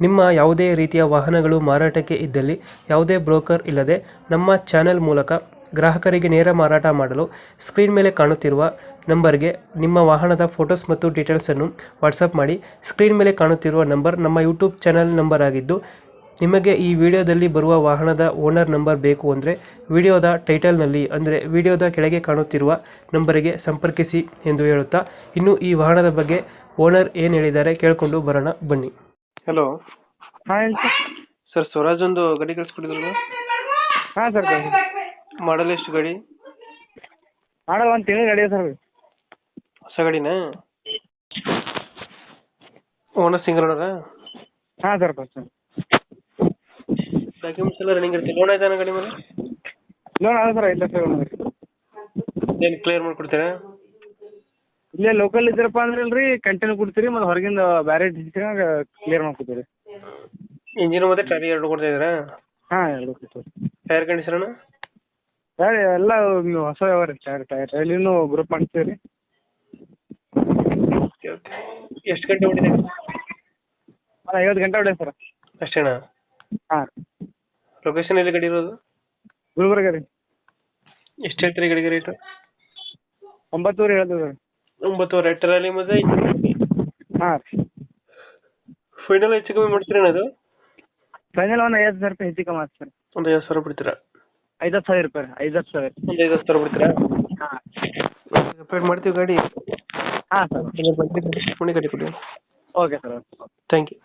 ನಿಮ್ಮ ಯಾವುದೇ ರೀತಿಯ ವಾಹನಗಳು ಮಾರಾಟಕ್ಕೆ ಇದ್ದಲ್ಲಿ ಯಾವುದೇ ಬ್ರೋಕರ್ ಇಲ್ಲದೆ ನಮ್ಮ ಚಾನೆಲ್ ಮೂಲಕ ಗ್ರಾಹಕರಿಗೆ ನೇರ ಮಾರಾಟ ಮಾಡಲು ಸ್ಕ್ರೀನ್ ಮೇಲೆ ಕಾಣುತ್ತಿರುವ ನಂಬರ್ಗೆ ನಿಮ್ಮ ವಾಹನದ ಫೋಟೋಸ್ ಮತ್ತು ಡೀಟೇಲ್ಸನ್ನು ವಾಟ್ಸಪ್ ಮಾಡಿ. ಸ್ಕ್ರೀನ್ ಮೇಲೆ ಕಾಣುತ್ತಿರುವ ನಂಬರ್ ನಮ್ಮ ಯೂಟ್ಯೂಬ್ ಚಾನೆಲ್ ನಂಬರ್ ಆಗಿದ್ದು, ನಿಮಗೆ ಈ ವಿಡಿಯೋದಲ್ಲಿ ಬರುವ ವಾಹನದ ಓನರ್ ನಂಬರ್ ಬೇಕು ಅಂದರೆ ವಿಡಿಯೋದ ಟೈಟಲ್ನಲ್ಲಿ ಅಂದರೆ ವಿಡಿಯೋದ ಕೆಳಗೆ ಕಾಣುತ್ತಿರುವ ನಂಬರಿಗೆ ಸಂಪರ್ಕಿಸಿ ಎಂದು ಹೇಳುತ್ತಾ, ಇನ್ನು ಈ ವಾಹನದ ಬಗ್ಗೆ ಓನರ್ ಏನು ಹೇಳಿದ್ದಾರೆ ಕೇಳಿಕೊಂಡು ಬರೋಣ ಬನ್ನಿ. ಹಲೋ. ಹಾಂ ಹೇಳಿ ಸರ್. ಸರ್, ಸ್ವರಾಜ್ ಒಂದು ಗಾಡಿ ಕಳಿಸ್ಕೊಟ್ಟಿದ್ರಲ್ಲ, ಹಾಂ ಸರ್. ಮಾಡಲ್ ಎಷ್ಟು ಗಾಡಿ? ಮಾಡಲ್ ಒಂದು ತಿಂಗಳು ಗಾಡಿ ಸರ್. ಹೊಸ ಗಾಡಿನಾ? ಓನರ್ ಸಿಂಗಲ್ ಓನರಾ? ಹಾಂ ಸರ್. ಸರ್ ಡಾಕ್ಯುಮೆಂಟ್ಸ್ ಎಲ್ಲ ರನ್ನಿಂಗ್ ಇರುತ್ತೆ. ಲೋನ್ ಆಯ್ತಾನ ಗಾಡಿ ಮೇಲೆ? ಲೋನ್ ಅದ ಸರ್, 5 ಲಕ್ಷ ಲೋನ್ ಅದ. ಏನು ಕ್ಲಿಯರ್ ಮಾಡ್ಕೊಡ್ತೀರಾ? ಇಲ್ಲೇ ಲೋಕಲ್ ಇದ್ರಪ್ಪ ಅಂದ್ರೆ ಇಲ್ರಿ ಕಂಟಿನ್ಯೂ ಕೊಡ್ತೀರಿ, ಮತ್ತು ಹೊರಗಿಂದ ಬೇರೆ ಡಿಸ್ಟ್ರಿಕ್ನಾಗ ಕ್ಲಿಯರ್ ಮಾಡ್ಕೊತೀರಿ. ಇಂಜಿನ್ ಮತ್ತೆ ಟೈರ್ ಎರಡು ಕೊಡ್ತಾ ಇದ್ದೀರಾ? ಹಾಂ, ಎರಡು ಕೊಡ್ತೀವಿ. ಟೈರ್ ಕಂಡೀಷನ್ ಟೈರ್ ಎಲ್ಲ ನೀವು ಹೊಸ ವ್ಯವಹಾರ ರೀ. ಟೈರ್ಲಿನೂ ಗ್ರೂಪ್ ಮಾಡ್ತೀವಿ ರೀ. ಎಷ್ಟು ಗಂಟೆ ಹೊಡಿದೆ? 50 ಗಂಟೆ ಹೊಡೆ ಸರ್. ಅಷ್ಟೇನಾ? ಹಾಂ. ಲೊಕೇಶನ್ ಎಲ್ಲಿ ಗಾಡಿ ಇರೋದು? ಗುಲ್ಬರ್ಗ ರೀ. ಎಷ್ಟು ಹೇಳ್ತೀರಿ ಗಾಡಿಗೆ ರೇಟು? 9,000 ಹೇಳ್ತೀವಿ ಸರ್. 9,000 ಟರಲ್ಲಿ ಮತ್ತೆ? ಹಾಂ ರೀ. ಫೈನಲ್ ಹೆಚ್ಚು ಕಮ್ಮಿ ಮಾಡ್ತೀರೇನ ಅದು? ಫೈನಲ್ ಒಂದು 50,000 ರೂಪಾಯಿ ಹೆಚ್ಚು ಕಮ್ಮಿ ಆಯ್ತು ಸರ್. ಒಂದು 50,000 ಬಿಡ್ತೀರಾ? 50,000 ರೂಪಾಯಿ. 50,000. ಒಂದು 50,000 ಬಿಡ್ತೀರಾ? ಹಾಂ. ಅಪ್ಡೇಟ್ ಮಾಡ್ತೀವಿ ಗಾಡಿ. ಹಾಂ ಸರ್. ಗಾಡಿ ಕೊಡಿ. Okay sir. Thank you.